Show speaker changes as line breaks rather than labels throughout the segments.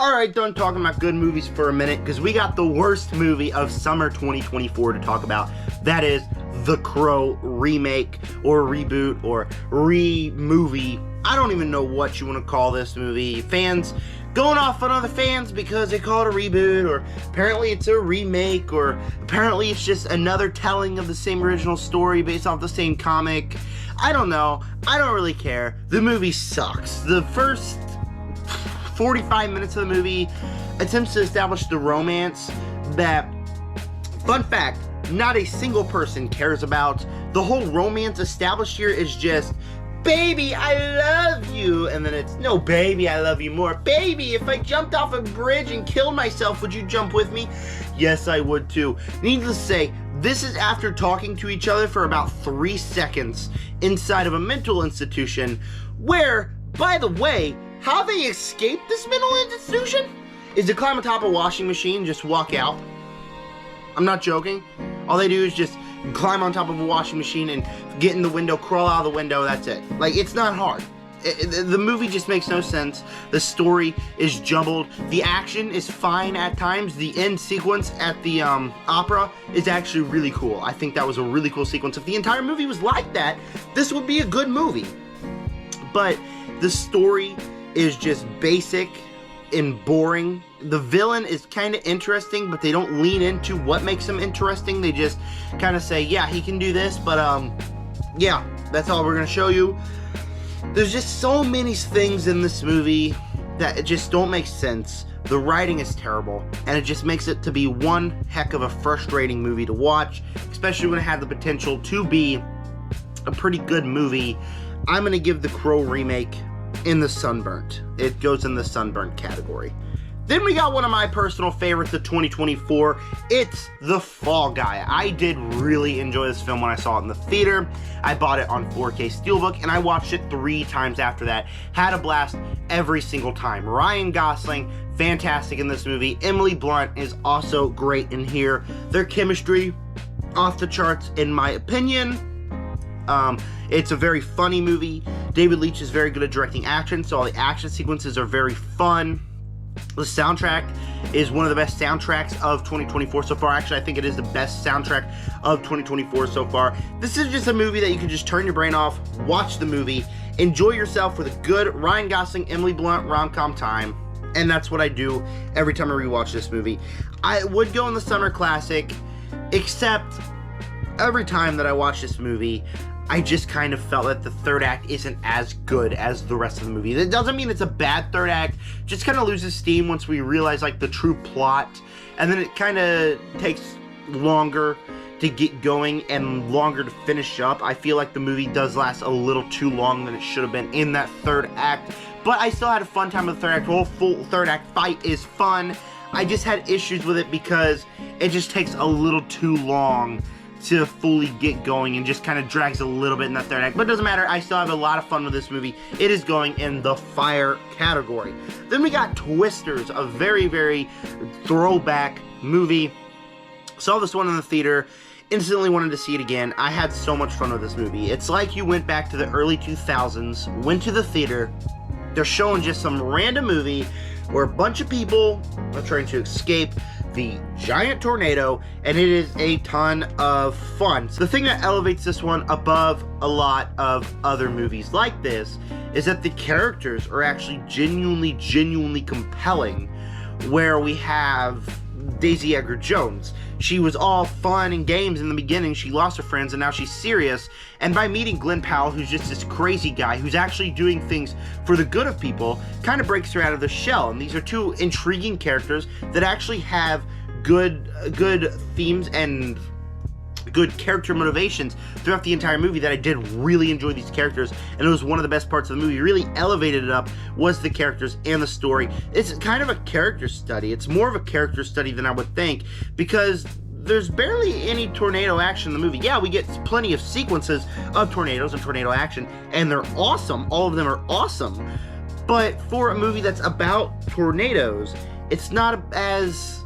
Alright, done talking about good movies for a minute, because we got the worst movie of summer 2024 to talk about. That is The Crow remake, or reboot, or re-movie. I don't even know what you want to call this movie. Fans going off on other fans because they call it a reboot, or apparently it's a remake, or apparently it's just another telling of the same original story based off the same comic. I don't know. I don't really care. The movie sucks. The first 45 minutes of the movie attempts to establish the romance that, fun fact, not a single person cares about. The whole romance established here is just, baby, I love you. And then it's, no, baby, I love you more. Baby, if I jumped off a bridge and killed myself, would you jump with me? Yes, I would too. Needless to say, this is after talking to each other for about 3 seconds inside of a mental institution where, by the way, how they escaped this mental institution is to climb on top of a washing machine and just walk out. I'm not joking. All they do is just climb on top of a washing machine and get in the window, crawl out of the window, that's it. Like, it's not hard. The movie just makes no sense. The story is jumbled. The action is fine at times. The end sequence at the opera is actually really cool. I think that was a really cool sequence. If the entire movie was like that, this would be a good movie. But the story is just basic and boring. The villain is kind of interesting, but they don't lean into what makes him interesting. They just kind of say, yeah, he can do this, but yeah, that's all we're gonna show you. There's just so many things in this movie that just don't make sense. The writing is terrible, and it just makes it to be one heck of a frustrating movie to watch, especially when it had the potential to be a pretty good movie. I'm gonna give The Crow remake in the Sunburnt. It goes in the Sunburnt category. Then we got one of my personal favorites of 2024. It's The Fall Guy. I did really enjoy this film when I saw it in the theater. I bought it on 4K Steelbook, and I watched it 3 times after that. Had a blast every single time. Ryan Gosling, fantastic in this movie. Emily Blunt is also great in here. Their chemistry, off the charts in my opinion. It's a very funny movie. David Leitch is very good at directing action, so all the action sequences are very fun. The soundtrack is one of the best soundtracks of 2024 so far. Actually, I think it is the best soundtrack of 2024 so far. This is just a movie that you can just turn your brain off, watch the movie, enjoy yourself with a good Ryan Gosling, Emily Blunt rom-com time. And that's what I do every time I rewatch this movie. I would go in the summer classic, except every time that I watch this movie, I just kind of felt that the third act isn't as good as the rest of the movie. That doesn't mean it's a bad third act, just kind of loses steam once we realize like the true plot, and then it kind of takes longer to get going and longer to finish up. I feel like the movie does last a little too long than it should have been in that third act, but I still had a fun time with the third act. The whole full third act fight is fun. I just had issues with it because it just takes a little too long to fully get going and just kind of drags a little bit in that third act. But it doesn't matter, I still have a lot of fun with this movie. It is going in the fire category. Then we got Twisters, a very, very throwback movie. Saw this one in the theater, instantly wanted to see it again. I had so much fun with this movie. It's like you went back to the early 2000s, went to the theater, they're showing just some random movie where a bunch of people are trying to escape the giant tornado, and it is a ton of fun. So the thing that elevates this one above a lot of other movies like this is that the characters are actually genuinely compelling, where we have Daisy Edgar Jones. She was all fun and games in the beginning. She lost her friends and now she's serious. And by meeting Glenn Powell, who's just this crazy guy who's actually doing things for the good of people, kind of breaks her out of the shell. And these are two intriguing characters that actually have good themes and good character motivations throughout the entire movie that I did really enjoy these characters, and it was one of the best parts of the movie. Really elevated it up was the characters and the story. It's kind of a character study. It's more of a character study than I would think, because there's barely any tornado action in the movie. Yeah, we get plenty of sequences of tornadoes and tornado action, and they're awesome. All of them are awesome. But for a movie that's about tornadoes, it's not as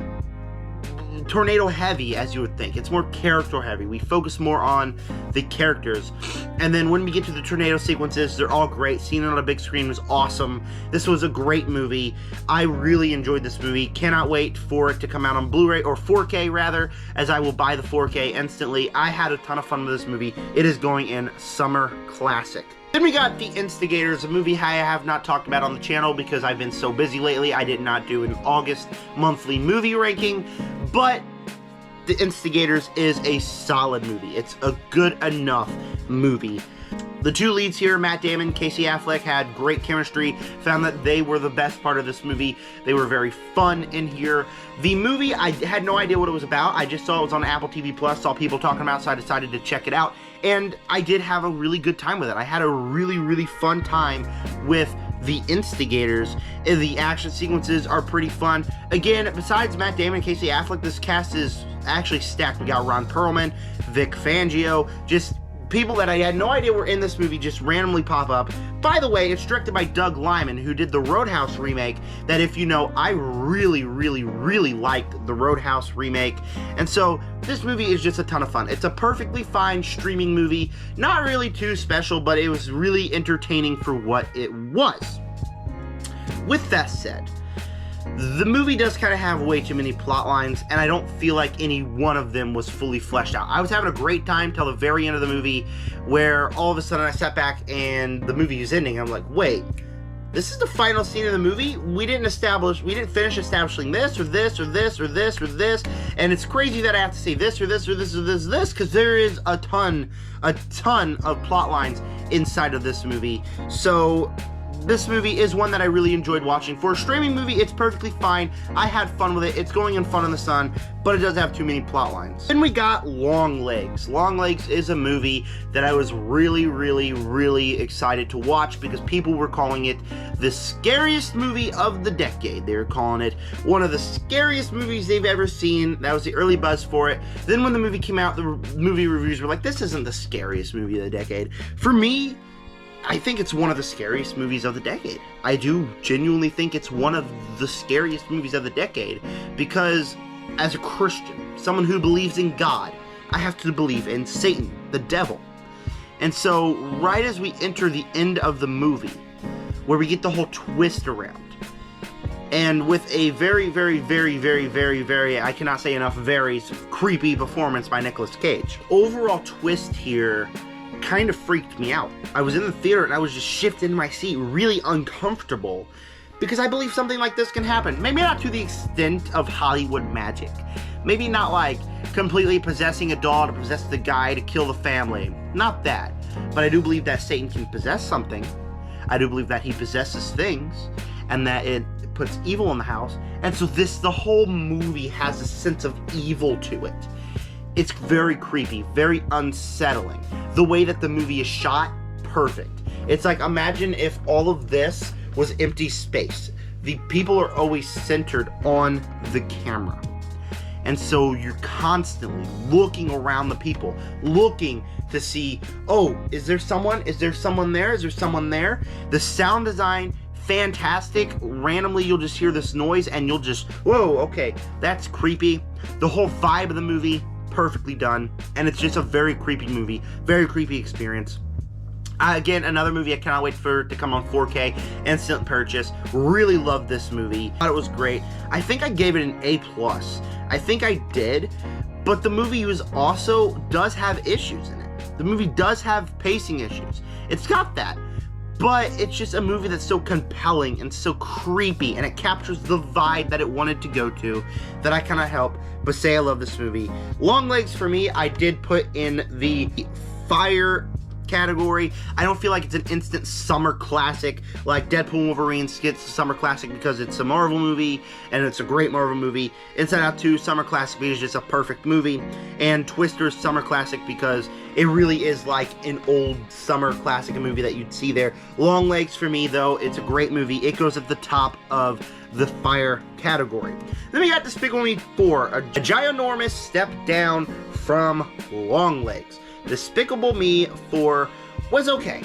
tornado heavy as you would think. It's more character heavy. We focus more on the characters. And then when we get to the tornado sequences, they're all great. Seeing it on a big screen was awesome. This was a great movie. I really enjoyed this movie. Cannot wait for it to come out on Blu-ray, or 4K rather, as I will buy the 4K instantly. I had a ton of fun with this movie. It is going in Summer Classic. Then we got The Instigators, a movie I have not talked about on the channel because I've been so busy lately. I did not do an August monthly movie ranking, but The Instigators is a solid movie. It's a good enough movie. The two leads here, Matt Damon, Casey Affleck, had great chemistry. Found that they were the best part of this movie. They were very fun in here. The movie, I had no idea what it was about. I just saw it was on Apple TV Plus, saw people talking about it, so I decided to check it out. And I did have a really good time with it. I had a really, really fun time with The Instigators. The action sequences are pretty fun. Again, besides Matt Damon and Casey Affleck, this cast is actually stacked. We got Ron Perlman, Vic Fangio, just people that I had no idea were in this movie just randomly pop up. By the way, it's directed by Doug Liman, who did the Roadhouse remake, that if you know, I really, really, really liked the Roadhouse remake. And so, this movie is just a ton of fun. It's a perfectly fine streaming movie. Not really too special, but it was really entertaining for what it was. With that said, the movie does kind of have way too many plot lines, and I don't feel like any one of them was fully fleshed out. I was having a great time till the very end of the movie, where all of a sudden I sat back and the movie is ending. I'm like, wait, this is the final scene of the movie? We didn't finish establishing this, or this, or this, or this, or this, and it's crazy that I have to say this, or this, or this, or this, or this, because there is a ton of plot lines inside of this movie. So this movie is one that I really enjoyed watching. For a streaming movie, it's perfectly fine. I had fun with it. It's going in Fun in the Sun, but it does have too many plot lines. Then we got Longlegs. Longlegs is a movie that I was really, really, really excited to watch because people were calling it the scariest movie of the decade. They were calling it one of the scariest movies they've ever seen. That was the early buzz for it. Then when the movie came out, the movie reviews were like, this isn't the scariest movie of the decade. For me, I think it's one of the scariest movies of the decade. I do genuinely think it's one of the scariest movies of the decade because as a Christian, someone who believes in God, I have to believe in Satan, the devil. And so right as we enter the end of the movie, where we get the whole twist around, and with a very, very, very, very, very, very, I cannot say enough, very creepy performance by Nicolas Cage. Overall twist here kind of freaked me out. I was in the theater and I was just shifting in my seat, really uncomfortable, because I believe something like this can happen. Maybe not to the extent of Hollywood magic. Maybe not like completely possessing a doll to possess the guy to kill the family. Not that. But I do believe that Satan can possess something. I do believe that he possesses things, and that it puts evil in the house. And so the whole movie has a sense of evil to it. It's very creepy, very unsettling. The way that the movie is shot, perfect. It's like, imagine if all of this was empty space. The people are always centered on the camera. And so you're constantly looking around the people, looking to see, oh, is there someone? Is there someone there? Is there someone there? The sound design, fantastic. Randomly you'll just hear this noise and you'll just, whoa, okay, that's creepy. The whole vibe of the movie, perfectly done, and it's just a very creepy movie, very creepy experience. Again, another movie I cannot wait for it to come on 4K, instant purchase. Really loved this movie, thought it was great. I think I gave it an A+. I think I did, but the movie does have issues in it. The movie does have pacing issues. It's got that. But it's just a movie that's so compelling and so creepy, and it captures the vibe that it wanted to go to, that I cannot help but say I love this movie. Longlegs, for me, I did put in the fire category. I don't feel like it's an instant summer classic like Deadpool and Wolverine gets a summer classic because it's a Marvel movie and it's a great Marvel movie. Inside Out 2 summer classic because it's just a perfect movie, and Twister's summer classic because it really is like an old summer classic, a movie that you'd see there. Longlegs, for me though, it's a great movie. It goes at the top of the fire category. Then we got Despicable Me 4, a ginormous step down from Longlegs. Despicable Me 4 was okay.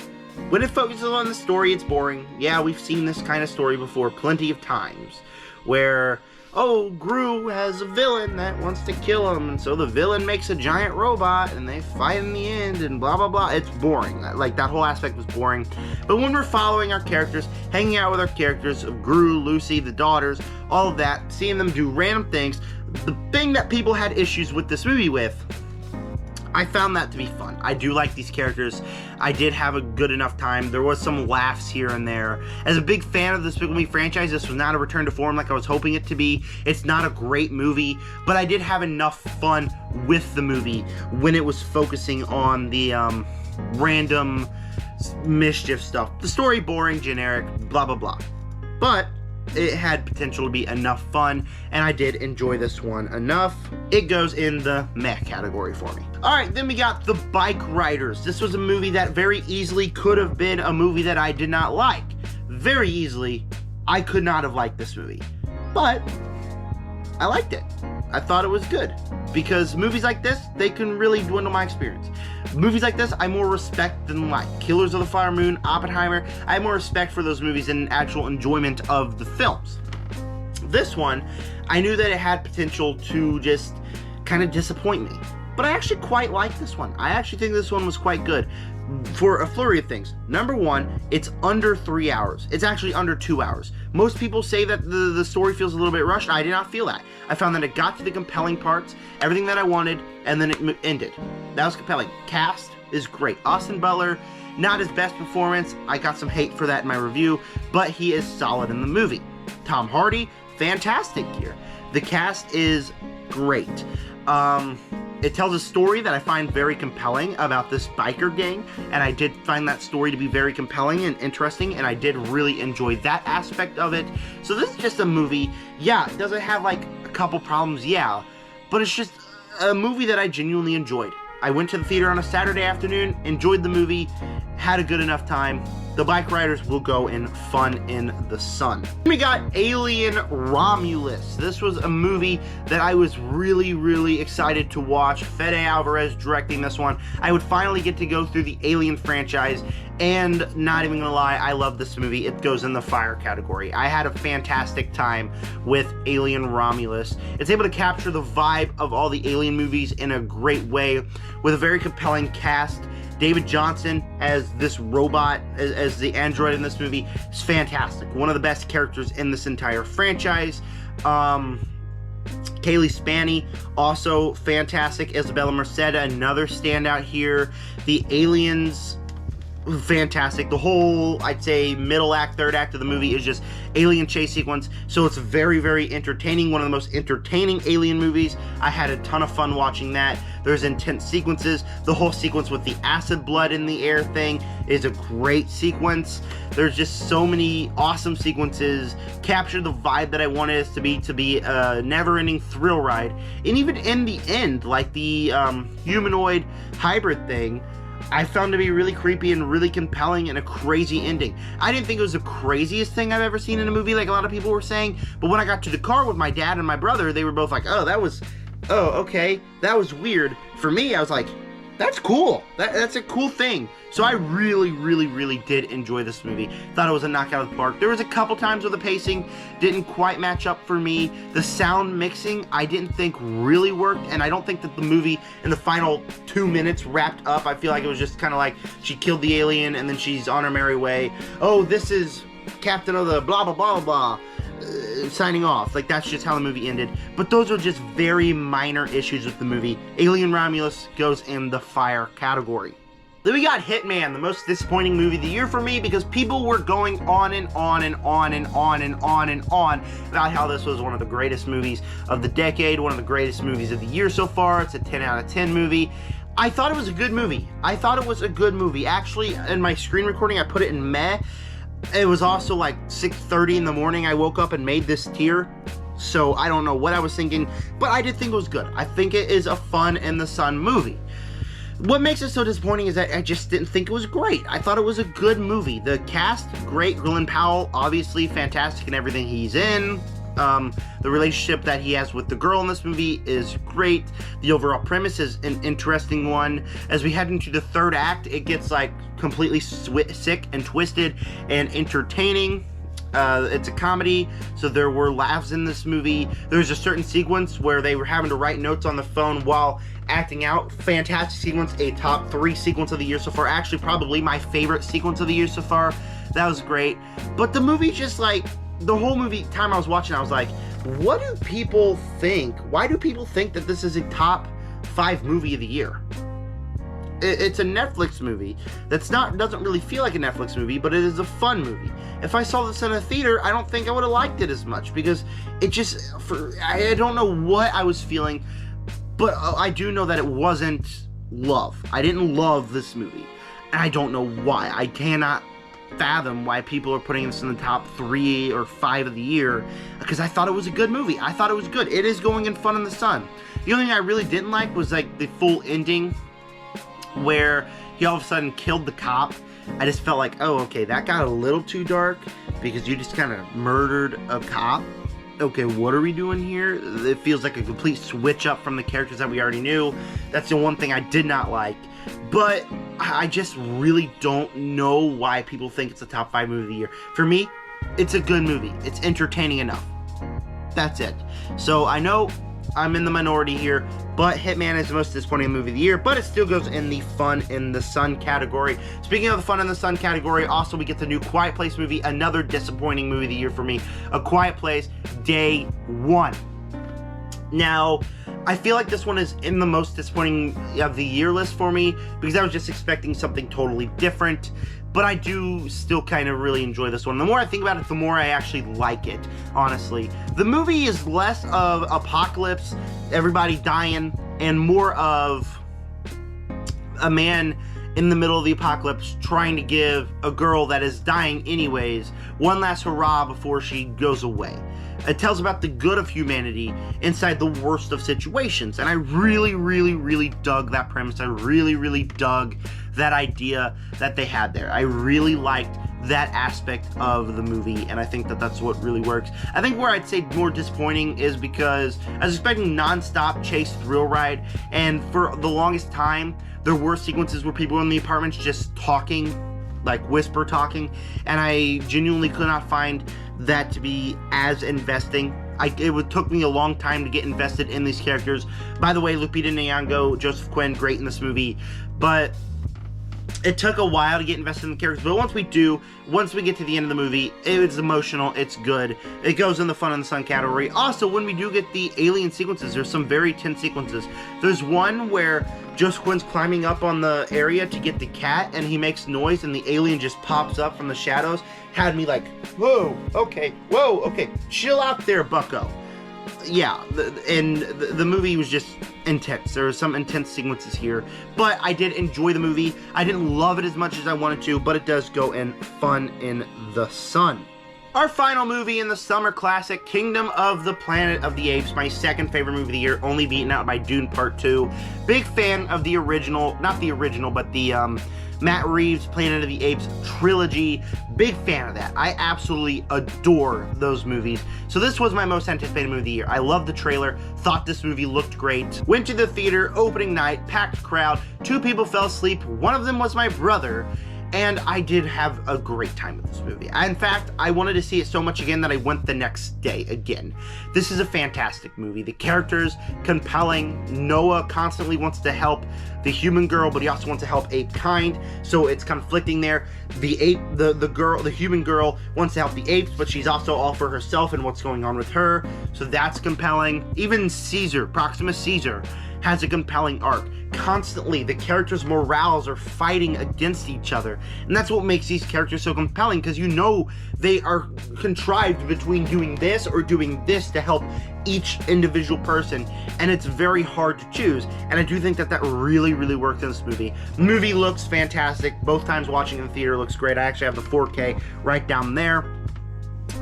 When it focuses on the story, it's boring. Yeah, we've seen this kind of story before plenty of times, where oh, Gru has a villain that wants to kill him, and so the villain makes a giant robot, and they fight in the end, and blah, blah, blah. It's boring. Like, that whole aspect was boring. But when we're following our characters, hanging out with our characters, of Gru, Lucy, the daughters, all of that, seeing them do random things, the thing that people had issues with this movie with, I found that to be fun. I do like these characters. I did have a good enough time. There was some laughs here and there. As a big fan of the Despicable Me franchise, this was not a return to form like I was hoping it to be. It's not a great movie, but I did have enough fun with the movie when it was focusing on the random mischief stuff. The story, boring, generic, blah, blah, blah. But it had potential to be enough fun, and I did enjoy this one enough. It goes in the meh category for me. Alright, then we got The Bike Riders. This was a movie that very easily could have been a movie that I did not like. Very easily, I could not have liked this movie. But I liked it. I thought it was good. Because movies like this, they can really dwindle my experience. Movies like this, I more respect than like. Killers of the Flower Moon, Oppenheimer, I have more respect for those movies than actual enjoyment of the films. This one, I knew that it had potential to just kind of disappoint me. But I actually quite like this one. I actually think this one was quite good for a flurry of things. Number one, it's under 3 hours. It's actually under 2 hours. Most people say that the story feels a little bit rushed. I did not feel that. I found that it got to the compelling parts, everything that I wanted, and then it ended. That was compelling. Cast is great. Austin Butler, not his best performance. I got some hate for that in my review, but he is solid in the movie. Tom Hardy, fantastic here. The cast is great. It tells a story that I find very compelling about this biker gang, and I did find that story to be very compelling and interesting, and I did really enjoy that aspect of it. So this is just a movie, yeah, does it have like a couple problems? Yeah, but it's just a movie that I genuinely enjoyed. I went to the theater on a Saturday afternoon, enjoyed the movie, had a good enough time. The Bike Riders will go in Fun in the Sun. We got Alien Romulus. This was a movie that I was really, really excited to watch. Fede Alvarez directing this one. I would finally get to go through the Alien franchise, and not even gonna lie, I love this movie. It goes in the fire category. I had a fantastic time with Alien Romulus. It's able to capture the vibe of all the Alien movies in a great way with a very compelling cast. David Johnson as this robot, as the android in this movie, is fantastic. One of the best characters in this entire franchise. Cailee Spaeny, also fantastic. Isabella Merced, another standout here. The aliens, fantastic. The whole, I'd say, middle act, third act of the movie is just alien chase sequence, so it's very, very entertaining. One of the most entertaining Alien movies. I had a ton of fun watching that. There's intense sequences. The whole sequence with the acid blood in the air thing is a great sequence. There's just so many awesome sequences. Capture the vibe that I wanted it to be a never-ending thrill ride. And even in the end, like the humanoid hybrid thing, I found to be really creepy and really compelling and a crazy ending. I didn't think it was the craziest thing I've ever seen in a movie like a lot of people were saying, but when I got to the car with my dad and my brother, they were both like, oh, okay, that was weird. For me, I was like, that's cool. That's a cool thing. So I really, really, really did enjoy this movie. Thought it was a knockout of the park. There was a couple times where the pacing didn't quite match up for me. The sound mixing, I didn't think really worked, and I don't think that the movie in the final 2 minutes wrapped up. I feel like it was just kind of like she killed the alien and then she's on her merry way. Oh, this is captain of the blah, blah, blah, blah, signing off. Like, that's just how the movie ended. But those are just very minor issues with the movie. Alien Romulus goes in the fire category. Then we got Hitman, the most disappointing movie of the year for me, because people were going on and on and on and on and on and on about how this was one of the greatest movies of the decade, one of the greatest movies of the year so far. It's a 10 out of 10 movie. I thought it was a good movie. Actually, in my screen recording, I put it in meh. It was also like 6:30 in the morning. I woke up and made this tier, so I don't know what I was thinking, but I did think it was good. I think it is a Fun in the Sun movie. What makes it so disappointing is that I just didn't think it was great. I thought it was a good movie. The cast, great. Glenn Powell, obviously fantastic in everything he's in. The relationship that he has with the girl in this movie is great. The overall premise is an interesting one. As we head into the third act, it gets like completely sick and twisted and entertaining. It's a comedy, so there were laughs in this movie. There's a certain sequence where they were having to write notes on the phone while acting out. Fantastic sequence, a top 3 sequence of the year so far. Actually, probably my favorite sequence of the year so far. That was great. But the movie just like, the whole movie time I was watching, I was like, what do people think? Why do people think that this is a top 5 movie of the year? It's a Netflix movie doesn't really feel like a Netflix movie, but it is a fun movie. If I saw this in a theater, I don't think I would have liked it as much, because it just, I don't know what I was feeling, but I do know that it wasn't love. I didn't love this movie, and I don't know why. I cannot fathom why people are putting this in the top 3 or 5 of the year, because I thought it was a good movie. I thought it was good. It is going in Fun in the Sun. The only thing I really didn't like was like the full ending where he all of a sudden killed the cop. I just felt like, oh, okay, that got a little too dark, because you just kind of murdered a cop. Okay, what are we doing here? It feels like a complete switch up from the characters that we already knew. That's the one thing I did not like. But I just really don't know why people think it's a top 5 movie of the year. For me, it's a good movie. It's entertaining enough. That's it. So I know I'm in the minority here, but Hitman is the most disappointing movie of the year, but it still goes in the Fun in the Sun category. Speaking of the Fun in the Sun category, also we get the new Quiet Place movie, another disappointing movie of the year for me. A Quiet Place, Day 1. Now, I feel like this one is in the most disappointing of the year list for me, because I was just expecting something totally different. But I do still kind of really enjoy this one. The more I think about it, the more I actually like it, honestly. The movie is less of apocalypse, everybody dying, and more of a man in the middle of the apocalypse trying to give a girl that is dying anyways one last hurrah before she goes away. It tells about the good of humanity inside the worst of situations, and I really, really, really dug that premise. I really, really dug that idea that they had there. I really liked that aspect of the movie, and I think that that's what really works. I think where I'd say more disappointing is because I was expecting non-stop chase thrill ride, and for the longest time, there were sequences where people in the apartments just talking, like whisper talking, and I genuinely could not find that to be as investing. It took me a long time to get invested in these characters. By the way, Lupita Nyong'o, Joseph Quinn, great in this movie, but it took a while to get invested in the characters. But once we get to the end of the movie, it's emotional, it's good. It goes in the Fun in the Sun category. Also, when we do get the alien sequences, there's some very tense sequences. There's one where Joseph Quinn's climbing up on the area to get the cat, and he makes noise, and the alien just pops up from the shadows. Had me like, whoa, okay, chill out there, bucko. Yeah, the movie was just intense. There were some intense sequences here, but I did enjoy the movie. I didn't love it as much as I wanted to, but it does go in Fun in the Sun. Our final movie in the summer classic, Kingdom of the Planet of the Apes, my second favorite movie of the year, only beaten out by Dune Part 2. Big fan of the original, not the original, but the Matt Reeves Planet of the Apes trilogy. Big fan of that. I absolutely adore those movies. So this was my most anticipated movie of the year. I loved the trailer, thought this movie looked great. Went to the theater, opening night, packed crowd, 2 people fell asleep, one of them was my brother, and I did have a great time with this movie. In fact, I wanted to see it so much again that I went the next day again. This is a fantastic movie. The characters, compelling. Noah constantly wants to help the human girl, but he also wants to help ape kind, so it's conflicting there. The human girl wants to help the apes, but she's also all for herself and what's going on with her, so that's compelling. Even Caesar, Proximus Caesar, has a compelling arc. Constantly, the characters' morales are fighting against each other, and that's what makes these characters so compelling, because you know they are contrived between doing this or doing this to help each individual person, and it's very hard to choose, and I do think that that really, really worked in this movie. The movie looks fantastic. Both times watching in the theater looks great. I actually have the 4K right down there.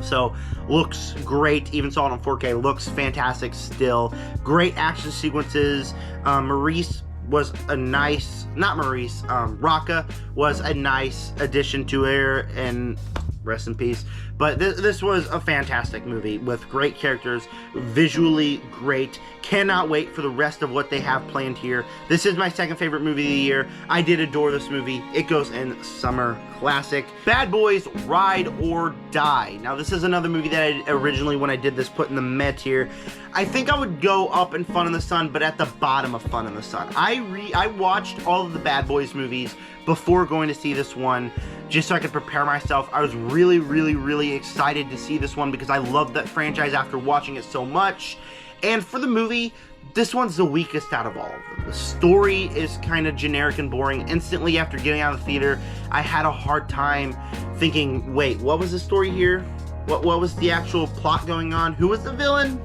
So, looks great. Even saw it on 4K. Looks fantastic still. Great action sequences. Maurice was a nice, not Maurice, Raqqa was a nice addition to her, and rest in peace. But this was a fantastic movie with great characters, visually great. Cannot wait for the rest of what they have planned here. This is my second favorite movie of the year. I did adore this movie. It goes in summer classic. Bad Boys: Ride or Die. Now, this is another movie that I originally, when I did this, put in the meh tier. I think I would go up in Fun in the Sun, but at the bottom of Fun in the Sun. I watched all of the Bad Boys movies before going to see this one, just so I could prepare myself. I was really excited to see this one because I loved that franchise after watching it so much. And for the movie, this one's the weakest out of all of them. The story is kind of generic and boring. Instantly after getting out of the theater, I had a hard time thinking, wait, what was the story here? What was the actual plot going on? Who was the villain?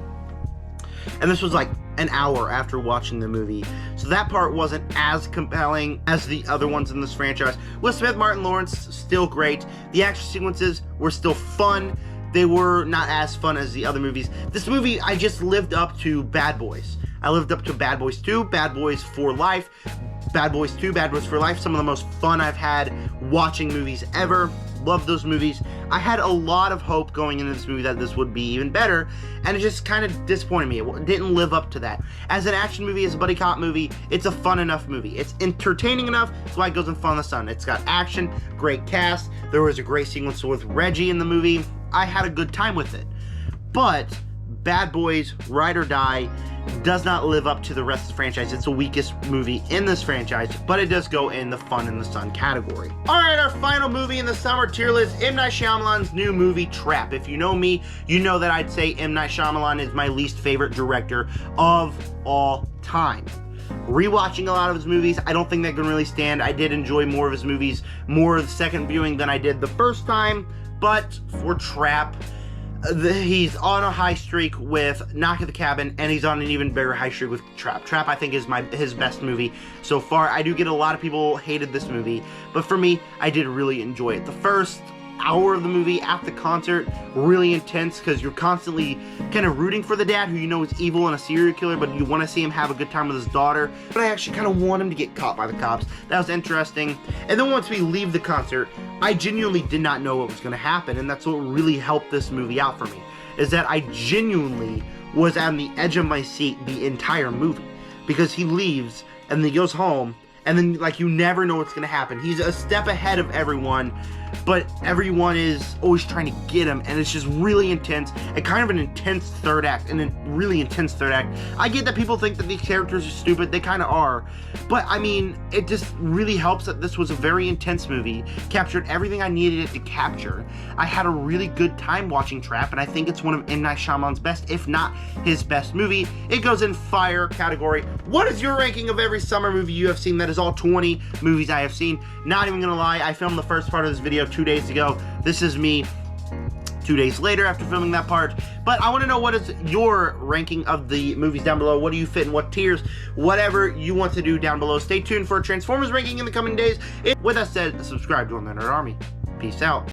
And this was like an hour after watching the movie. So that part wasn't as compelling as the other ones in this franchise. Will Smith, Martin Lawrence, still great. The action sequences were still fun. They were not as fun as the other movies. This movie, I just lived up to Bad Boys. I lived up to Bad Boys 2, Bad Boys for Life, Bad Boys 2, Bad Boys for Life. Some of the most fun I've had watching movies ever. Love those movies. I had a lot of hope going into this movie that this would be even better, and it just kind of disappointed me. It didn't live up to that. As an action movie, as a buddy cop movie, it's a fun enough movie. It's entertaining enough, that's why it goes in Fun in the Sun. It's got action, great cast. There was a great sequence with Reggie in the movie. I had a good time with it. But Bad Boys: Ride or Die does not live up to the rest of the franchise. It's the weakest movie in this franchise, but it does go in the Fun in the Sun category. Alright, our final movie in the summer tier list, M. Night Shyamalan's new movie, Trap. If you know me, you know that I'd say M. Night Shyamalan is my least favorite director of all time. Rewatching a lot of his movies, I don't think they can really stand. I did enjoy more of his movies, more of the second viewing than I did the first time, but for Trap, he's on a high streak with Knock at the Cabin, and he's on an even bigger high streak with Trap. Trap, I think, is his best movie so far. I do get a lot of people hated this movie, but for me, I did really enjoy it. The first hour of the movie at the concert, really intense, because you're constantly kind of rooting for the dad, who you know is evil and a serial killer, but you want to see him have a good time with his daughter. But I actually kind of want him to get caught by the cops. That was interesting. And then once we leave the concert, I genuinely did not know what was going to happen, and that's what really helped this movie out for me, is that I genuinely was on the edge of my seat the entire movie, because he leaves, and then he goes home, and then, like, you never know what's going to happen. He's a step ahead of everyone, but everyone is always trying to get him, and it's just really intense, and kind of an intense third act, and a really intense third act. I get that people think that these characters are stupid, they kind of are, but, I mean, it just really helps that this was a very intense movie, captured everything I needed it to capture. I had a really good time watching Trap, and I think it's one of M. Night Shyamalan's best, if not his best movie. It goes in fire category. What is your ranking of every summer movie you have seen? That is all 20 movies I have seen. Not even gonna lie, I filmed the first part of this video 2 days ago. This is me 2 days later after filming that part. But I want to know, what is your ranking of the movies down below? What do you fit in what tiers? Whatever you want to do down below. Stay tuned for a Transformers ranking in the coming days. With that said, subscribe, join the Nerd Army. Peace out.